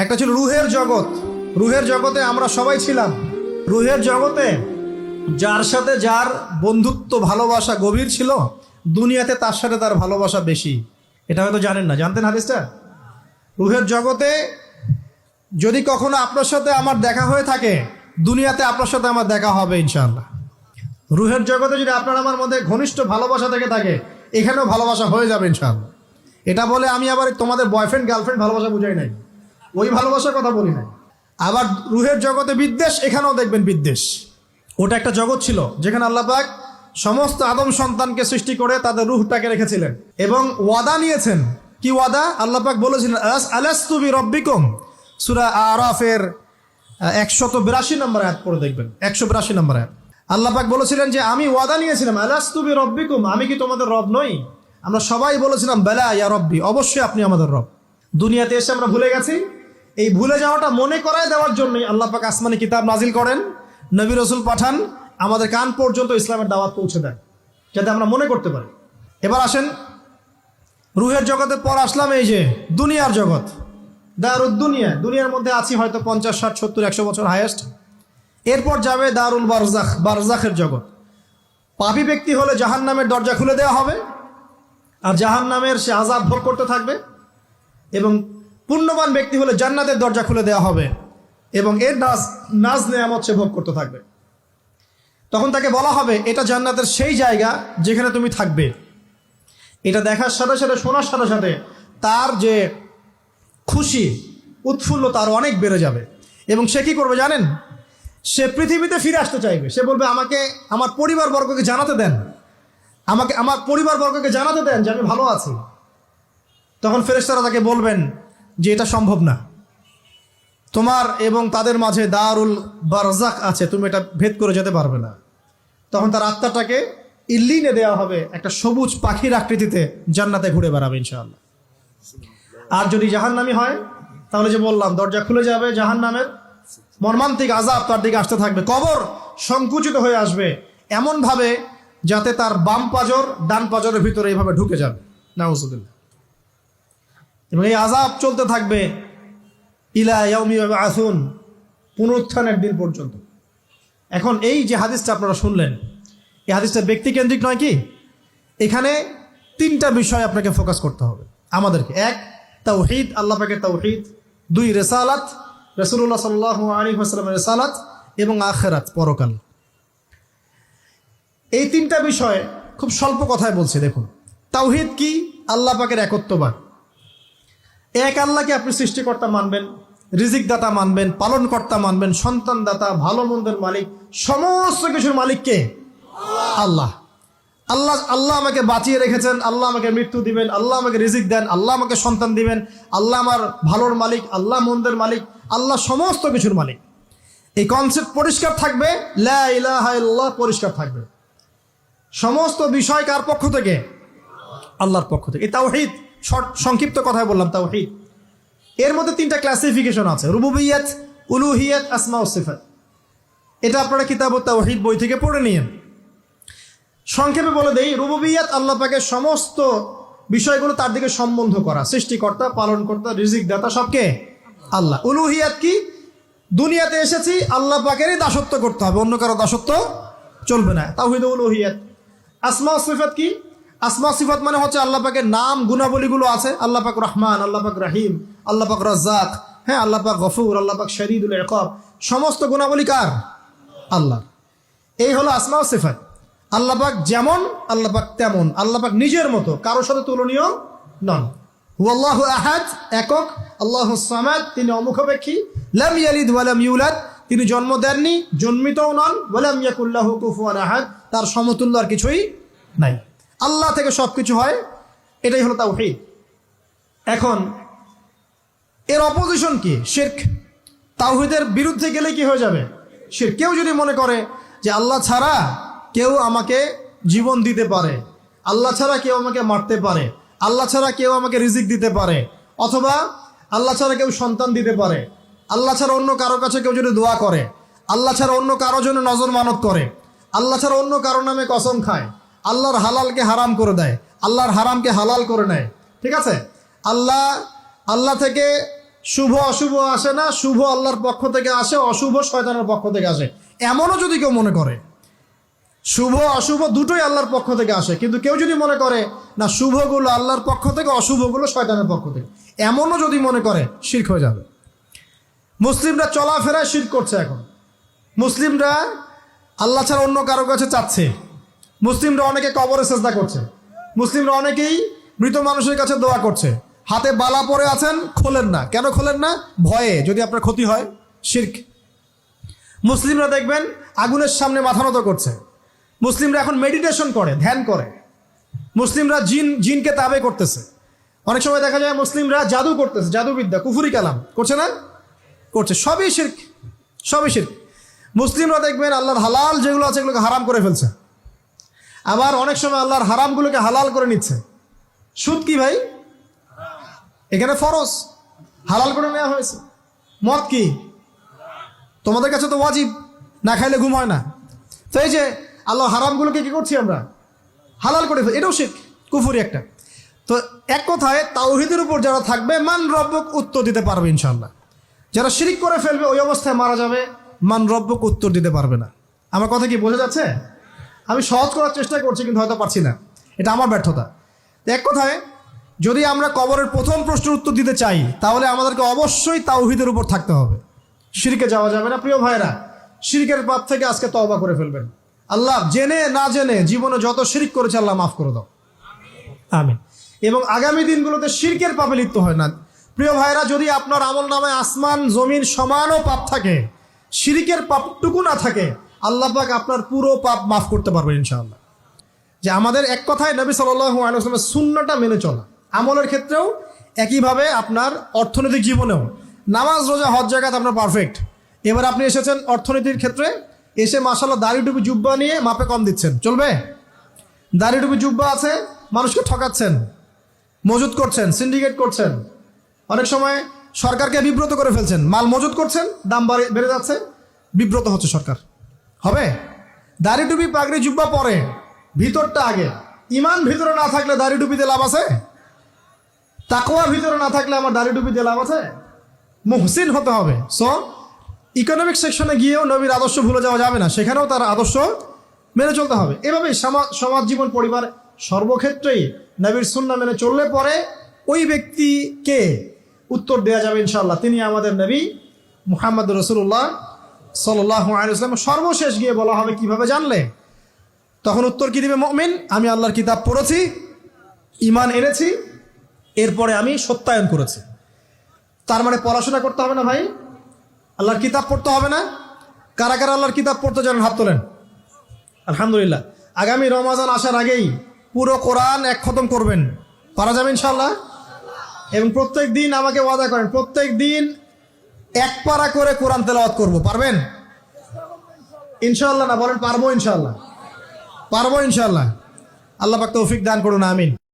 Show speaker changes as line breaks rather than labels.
একটা ছিল রুহের জগৎ। রুহের জগতে আমরা সবাই ছিলাম। রুহের জগতে যার সাথে যার বন্ধুত্ব ভালোবাসা গভীর ছিল, দুনিয়াতে তার সাথে তার ভালোবাসা বেশি। এটা হয়তো জানেন না, জানতেন হাদিসটা? রুহের জগতে যদি কখনো আপনার সাথে আমার দেখা হয়ে থাকে, দুনিয়াতে আপনার সাথে আমার দেখা হবে ইনশাআল্লাহ। রুহের জগতে যদি আপনার আমার মধ্যে ঘনিষ্ঠ ভালোবাসা থেকে থাকে, এখানেও ভালোবাসা হয়ে যাবে ইনশাআল্লাহ। এটা বলে আমি আবার তোমাদের বয়ফ্রেন্ড গার্লফ্রেন্ড ভালোবাসা বুঝাই নাই, ওই ভালোবাসার কথা বলি নাই। আবার রুহের জগতে বিদ্বেষ, এখানেও দেখবেন বিদ্বেষ। ওটা একটা জগৎ ছিল যেখানে আল্লাহ পাক সমস্ত আদম সন্তানকে সৃষ্টি করে তাদের রুহটাকে রেখেছিলেন এবং ওয়াদা নিয়েছেন। কি ওয়াদা? আল্লাহ পাক বলেছিলেন আলাস্তু বিরব্বিকুম, সূরা আরাফের 182 নম্বর আয়াত পড়ে দেখবেন, 182 নম্বর আয়াত। আল্লাহ পাক বলেছিলেন যে আমি ওয়াদা নিয়েছিলাম, আলাস্তু বিরব্বিকুম, আমি কি তোমাদের রব নই? আমরা সবাই বলেছিলাম বেলা ইয়া রব্বি, অবশ্যই আপনি আমাদের রব। দুনিয়াতে এসে আমরা ভুলে গেছি। এই ভুলে যাওয়াটা মনে করায় দেওয়ার জন্যই আল্লাহ পাক আসমানি কিতাব নাজিল করেন, নবী রাসূল পাঠান, আমাদের কান পর্যন্ত ইসলামের দাওয়াত পৌঁছে দেন, যাতে আমরা মনে করতে পারি। এবার আসেন রুহের জগতের পর আসলাম এই যে দুনিয়ার জগৎ, দারুদ দুনিয়া। দুনিয়ার মধ্যে আছি হয়তো 50, 60, 70, 100 বছর হাইয়েস্ট। এরপর যাবে দারুল বারজাখ, বারজাখের জগৎ। পাপী ব্যক্তি হলে জাহান্নামের দরজা খুলে দেওয়া হবে আর জাহান্নামের সে আযাব ভোগ করতে থাকবে, এবং পুণ্যবান ব্যক্তি হলে জান্নাতের দরজা খুলে দেওয়া হবে এবং এর নাজ নেয়ামত সে ভোগ করতে থাকবে। তখন তাকে বলা হবে এটা জান্নাতের সেই জায়গা যেখানে তুমি থাকবে। এটা দেখার সাথে সাথে, শোনার সাথে সাথে তার যে খুশি উৎফুল্লতা আরও অনেক বেড়ে যাবে। এবং সে কী করবে জানেন? সে পৃথিবীতে ফিরে আসতে চাইবে। সে বলবে আমাকে আমার পরিবারবর্গকে জানাতে দেন, আমাকে আমার পরিবারবর্গকে জানাতে দেন যে আমি ভালো আছি। তখন ফেরেশতারা তাকে বলবেন যে এটা সম্ভব না, তোমার এবং তাদের মাঝে দারুল বারজাখ আছে, তুমি এটা ভেদ করে যেতে পারবে না। তখন তার আত্মাটাকে ইল্লিনে দেওয়া হবে, একটা সবুজ পাখির আকৃতিতে জান্নাতে ঘুরে বেড়াবে ইনশাআল্লাহ। আর যদি জাহান্নামী হয় তাহলে যে বললাম দরজা খুলে যাবে, জাহান্নামের মর্মান্তিক আযাব তার দিকে আসতে থাকবে। কবর সংকুচিত হয়ে আসবে এমনভাবে যাতে তার বাম পাজর ডান পাজরের ভিতরে এইভাবে ঢুকে যাবে, নাউযুবিল্লাহ। এবং এই আযাব চলতে থাকবে ইলা ইয়াউমি ইউবআসুন, পুনরুত্থানের দিন পর্যন্ত। এখন এই যে হাদিসটা আপনারা শুনলেন, এই হাদিসটা ব্যক্তিকেন্দ্রিক নয় কি? এখানে 3টা বিষয় আপনাকে ফোকাস করতে হবে আমাদেরকে। 1, তাওহীদ, আল্লাহ পাকের তাওহীদ। 2, রিসালাত, রাসূলুল্লাহ সাল্লাল্লাহু আলাইহি ওয়াসাল্লামের রিসালাত, এবং আখিরাত, পরকাল। এই 3টা বিষয় খুব স্বল্প কথায় বলছি। দেখুন, তাওহীদ কি? আল্লাহ পাকের একত্ববাদ। এক আল্লাহকে আপনি সৃষ্টিকর্তা মানবেন, রিজিক দাতা মানবেন, পালনকর্তা মানবেন, সন্তান দাতা, ভালো মন্দের মালিক, সমস্ত কিছুর মালিক কে? আল্লাহ। আল্লাহ আল্লাহ আমাকে বাঁচিয়ে রেখেছেন, আল্লাহ আমাকে মৃত্যু দিবেন, আল্লাহ আমাকে রিজিক দেন, আল্লাহ আমাকে সন্তান দিবেন, আল্লাহ আমার ভালোর মালিক, আল্লাহ মন্দের মালিক, আল্লাহ সমস্ত কিছুর মালিক। এই কনসেপ্ট পরিষ্কার থাকবে, লা ইলাহা ইল্লাল্লাহ পরিষ্কার থাকবে। সমস্ত বিষয় কার পক্ষ থেকে? আল্লাহর পক্ষ থেকে। এই তাওহীদ, সংক্ষিপ্ত কথায় বললাম তাওহীদ। এর মধ্যে 3টা ক্লাসিফিকেশন আছে, রুবুবিয়্যাত, উলুহিয়্যাত, আসমা ও সিফাত। এটা আপনারা কিতাবুত তাওহীদ বই থেকে পড়ে নিয়েন। সংক্ষেপে বলে দেই, রুবুবিয়্যাত আল্লাহ পাকের সমস্ত বিষয়গুলো তার দিকে সম্বন্ধ করা, সৃষ্টিকর্তা, পালনকর্তা, রিজিক দাতা সবকে আল্লাহ। উলুহিয়্যাত কি? দুনিয়াতে এসেছি আল্লাহ পাকেরই দাসত্ব করতে হবে, অন্য কারো দাসত্ব চলবে না, তাওহীদ উলুহিয়্যাত। আসমা ও সিফাত কি? আসমা সিফাত মানে হচ্ছে আল্লাহ পাকের নাম গুণাবলীগুলো আছে, আল্লাহ পাক রহমান, আল্লাহ পাক রহিম, আল্লাহ পাক রাজ্জাক, হ্যাঁ, আল্লাহ পাক গফুর, আল্লাহ পাক শদীদুল ইকাব, সমস্ত গুণাবলী কার? আল্লাহ। এই হলো আসমা ও সিফাত। আল্লাহ পাক যেমন, আল্লাহ পাক তেমন, আল্লাহ পাক নিজের মতো, কারোর সাথে তুলনীয় নন। হুয়াল্লাহু আহাদ, একক, আল্লাহুস সামাদ, তিনি অমুখাপেক্ষী, লাম ইয়ালিদ ওয়া লাম ইউলাদ, তিনি জন্ম দেননি, জন্মিতও নন, ওয়া লাম ইয়াকুল লাহু কুফুয়ান আহাদ, তার সমতুল্য আর কিছুই নাই। আল্লাহ থেকে সবকিছু হয়, এটাই হলো তাওহীদ। এখন এর অপোজিশন কি? শিরক। তাওহীদের বিরুদ্ধে গেলে কি হয়ে যাবে? শিরক। কেউ যদি মনে করে যে আল্লাহ ছাড়া কেউ আমাকে জীবন দিতে পারে, আল্লাহ ছাড়া কেউ আমাকে মারতে পারে, আল্লাহ ছাড়া কেউ আমাকে রিজিক দিতে পারে, অথবা আল্লাহ ছাড়া কেউ সন্তান দিতে পারে, আল্লাহ ছাড়া অন্য কারো কাছে কেউ যদি দোয়া করে, আল্লাহ ছাড়া অন্য কারো জন্য নজর মানত করে, আল্লাহ ছাড়া অন্য কারো নামে কসম খায়, আল্লাহর হালালকে হারাম করে দেয়, আল্লাহর হারামকে হালাল করে নেয়, ঠিক আছে, আল্লাহ থেকে শুভ অশুভ আসে না, শুভ আল্লাহর পক্ষ থেকে আসে, অশুভ শয়তানের পক্ষ থেকে আসে। এমনও যদি কেউ মনে করে, শুভ অশুভ দুটোই আল্লাহর পক্ষ থেকে আসে, কিন্তু কেউ যদি মনে করে না শুভগুলো আল্লাহর পক্ষ থেকে, অশুভগুলো শয়তানের পক্ষ থেকে, এমনও যদি মনে করে, শিরক হয়ে যাবে। মুসলিমরা চলাফেরায় শিরক করছে। এখন মুসলিমরা আল্লাহ ছাড়া অন্য কারো কাছে চাচ্ছে। মুসলিমরা অনেকে কবরে সেজদা করছে। মুসলিমরা অনেকেই মৃত মানুষের কাছে দোয়া করছে। হাতে বালা পরে আছেন, খোলেন না। কেন খোলেন না? ভয়ে যদি আপনার ক্ষতি হয়, শিরক। মুসলিমরা দেখবেন আগুনের সামনে মাথা নত করছে। মুসলিমরা এখন মেডিটেশন করে, ধ্যান করে। মুসলিমরা জিনকে তাবে করতেছে। অনেক সময় দেখা যায় মুসলিমরা জাদু করতেছে, জাদুবিদ্যা, কুফুরি কালাম করছে না? করছে। সবই শিরক, সবই শিরক। মুসলিমরা দেখবেন আল্লাহর হালাল যেগুলো আছে এগুলোকে হারাম করে ফেলছে। আবার অনেক সময় আল্লাহর হারামগুলোকে হালাল করে নিচ্ছে। সুদ কি ভাই? এখানে ফরজ, হালাল করে নেওয়া হয়েছে। মদ কি? তোমাদের কাছে তো ওয়াজিব, না খাইলে ঘুম হয় না। তো এই যে আল্লাহ হারামগুলোকে কি করছি আমরা? হালাল করে ফেলি। এটাও শিরক, কুফুরি একটা। তো এক কথায় তাওহীদের উপর যারা থাকবে, মান রব্বক উত্তর দিতে পারবে ইনশাআল্লাহ। যারা শিরক করে ফেলবে ওই অবস্থায় মারা যাবে, মান রব্বক উত্তর দিতে পারবে না। আমার কথা কি বোঝা যাচ্ছে? আমি সহজ করার চেষ্টা করছি, কিন্তু হয়তো পারছি না, এটা আমার ব্যর্থতা। এক কথায় যদি আমরা কবরের প্রথম প্রশ্নের উত্তর দিতে চাই, তাহলে আমাদেরকে অবশ্যই তাওহীদের উপর থাকতে হবে। শিরকে যাওয়া যাবে না। প্রিয় ভাইরা, শিরকের পাপ থেকে আজকে তওবা করে ফেলবেন। আল্লাহ জেনে না জেনে জীবনে যত শিরক করেছে আল্লাহ মাফ করে দাও, আমিন। এবং আগামী দিনগুলোতে শিরকের পাপে লিপ্ত হয় না। প্রিয় ভাইরা, যদি আপনার আমল নামায় আসমান জমিন সমানও পাপ থাকে, শিরকের পাপটুকু না থাকে, আল্লাহ পাক আপনার পুরো পাপ মাফ করতে পারবেন ইনশাআল্লাহ। যে আমাদের এক কথায় নবী সাল্লাল্লাহু আলাইহি ওয়াসাল্লামের সুন্নাহটা মেনে চলা, আমলের ক্ষেত্রেও একইভাবে আপনার অর্থনৈতিক জীবনেও, নামাজ রোজা হজ জাকাত আপনার পারফেক্ট। এবার আপনি এসেছেন অর্থনীতির ক্ষেত্রে, এসে মাশাআল্লাহ দাড়ি টুপি জুব্বা নিয়ে মাপে কম দিচ্ছেন, চলবে? দাড়ি টুপি জুব্বা আছে, মানুষকে ঠকাচ্ছেন, মজুত করছেন, সিন্ডিকেট করছেন, অনেক সময় সরকারকে বিব্রত করে ফেলছেন, মাল মজুত করছেন, দাম বেড়ে যাচ্ছে, বিব্রত হচ্ছে সরকার। হবে? দাড়ি টুপি পাগড়ি জুব্বা পরে, ভিতরটা আগে। ইমান ভিতরে না থাকলে দাড়ি টুপি দিয়ে লাভ আছে? তাকওয়া ভিতরে না থাকলে আমার দাড়ি টুপি দিয়ে লাভ আছে? মুহসিন হতে হবে। সো ইকোনমিক সেকশনে গিয়েও নবীর আদর্শ ভুলে যাওয়া যাবে না, সেখানেও তার আদর্শ মেনে চলতে হবে। এভাবেই সমাজ জীবন পরিবার সর্বক্ষেত্রেই নবীর সুন্নাহ মেনে চললে পরে ওই ব্যক্তিকে উত্তর দেওয়া যাবে ইনশাআল্লাহ, তিনি আমাদের নবী মুহাম্মদ রাসূলুল্লাহ সাল্লাল্লাহু আলাইহি ওয়াসাল্লাম। সর্বশেষ গিয়ে বলা হবে কিভাবে জানলে? তখন উত্তর কি দিবে মুমিন? আমি আল্লাহর কিতাব পড়েছি, ঈমান এনেছি, এরপরে আমি সত্যায়ন করেছি। তার মানে পড়াশোনা করতে হবে না ভাই? আল্লাহর কিতাব পড়তে হবে না? কারা কারা আল্লাহর কিতাব পড়তে জানেন হাত তোলেন। আলহামদুলিল্লাহ। আগামী রমাজান আসার আগেই পুরো কোরআন এক খতম করবেন, পারা যাবে ইনশাআল্লাহ। এবং প্রত্যেক দিন আমাকে ওয়াদা করেন, প্রত্যেক দিন এক পারা করে কোরআন তেলাওয়াত করব, পারবেন ইনশাআল্লাহ? না বলেন পারবো ইনশাআল্লাহ? পারবো ইনশাআল্লাহ। আল্লাহ পাক তৌফিক দান করুন, আমিন।